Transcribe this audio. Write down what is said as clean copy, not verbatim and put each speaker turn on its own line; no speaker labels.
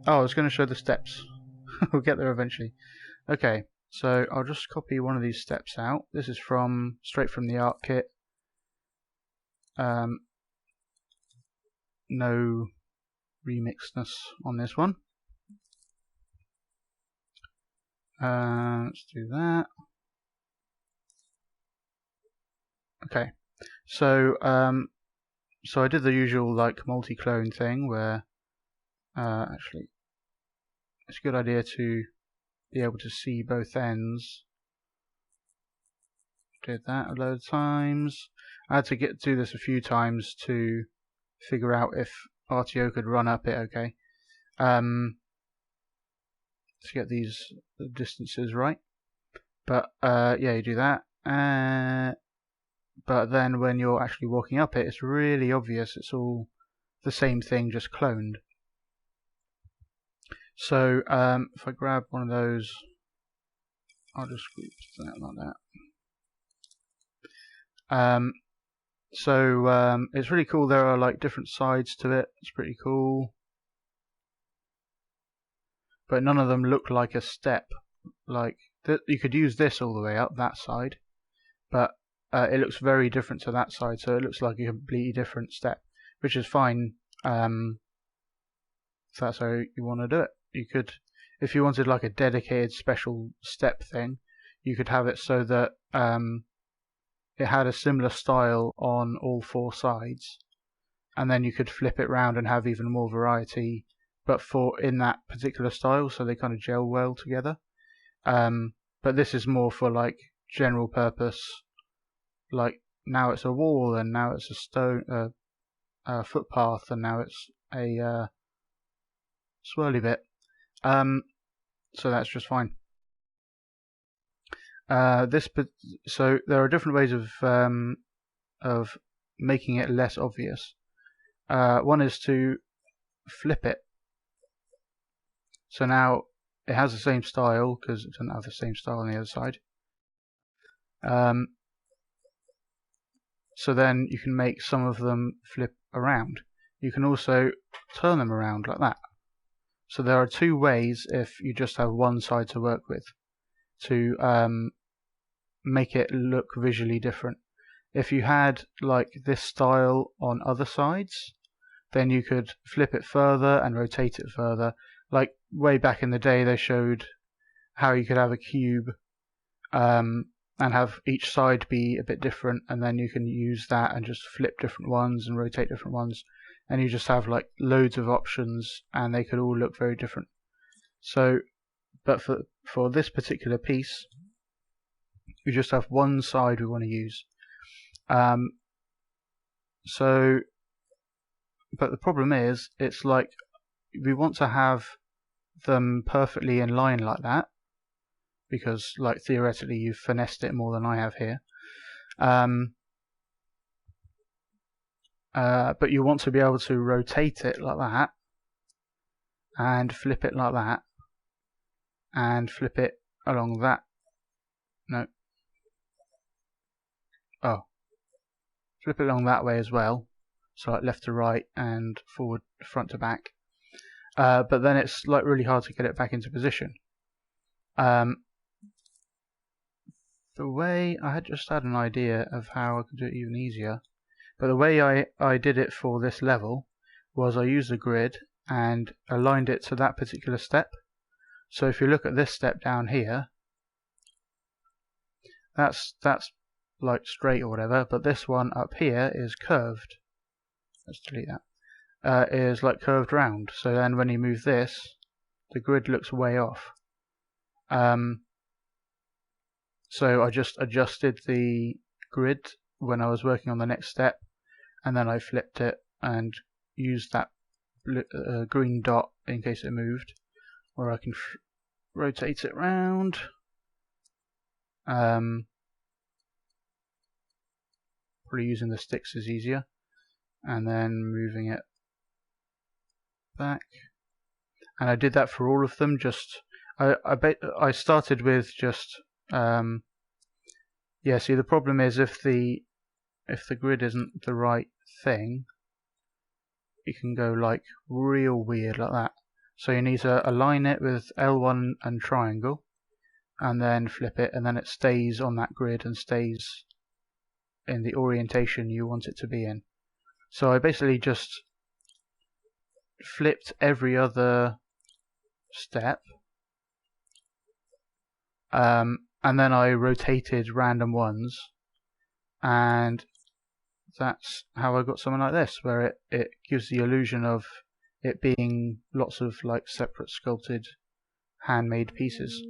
Oh, I was going to show the steps. We'll get there eventually. Okay, so I'll just copy one of these steps out. This is straight from the art kit. No remixedness on this one. Let's do that. Okay, so so I did the usual like multi-clone thing where actually it's a good idea to be able to see both ends. Did that a load of times. I had to do this a few times to figure out if RTO could run up it okay. To get these distances right. But yeah, you do that. But then when you're actually walking up it, it's really obvious it's all the same thing, just cloned. So if I grab one of those, I'll just group that like that. It's really cool. There are like different sides to it. It's pretty cool. But none of them look like a step. Like you could use this all the way up that side, but it looks very different to that side. So it looks like a completely different step, which is fine. If that's how you want to do it, you could, if you wanted like a dedicated special step thing, you could have it so that it had a similar style on all four sides, and then you could flip it around and have even more variety, but in that particular style, so they kind of gel well together. But this is more for like general purpose, like now it's a wall, and now it's a stone, footpath, and now it's a swirly bit. So that's just fine. So there are different ways of making it less obvious. One is to flip it. So now it has the same style because it doesn't have the same style on the other side. So then you can make some of them flip around. You can also turn them around like that. So there are two ways if you just have one side to work with to make it look visually different. If you had like this style on other sides, then you could flip it further and rotate it further. Like way back in the day, they showed how you could have a cube and have each side be a bit different, and then you can use that and just flip different ones and rotate different ones, and you just have like loads of options, and they could all look very different. So, but for this particular piece, we just have one side we want to use. But the problem is, it's like we want to have them perfectly in line like that, because like theoretically you've finessed it more than I have here. But you want to be able to rotate it like that, and flip it like that, and flip it along that. No. Oh. Flip it along that way as well. So like left to right and forward, front to back. But then it's like really hard to get it back into position. The way I just had an idea of how I could do it even easier, but the way I did it for this level was I used a grid and aligned it to that particular step. So if you look at this step down here, that's like straight or whatever, but this one up here is curved. Let's delete that. Is like curved round. So then when you move this, the grid looks way off. So I just adjusted the grid when I was working on the next step, and then I flipped it and used that green dot in case it moved, or I can rotate it round. Probably using the sticks is easier, and then moving it back. And I did that for all of them. Just I started with just yeah. See, the problem is if the if the grid isn't the right thing, you can go like real weird like that. So you need to align it with L1 and triangle, and then flip it, and then it stays on that grid and stays in the orientation you want it to be in. So I basically just flipped every other step, and then I rotated random ones, and that's how I got something like this, where it gives the illusion of it being lots of like separate sculpted handmade pieces.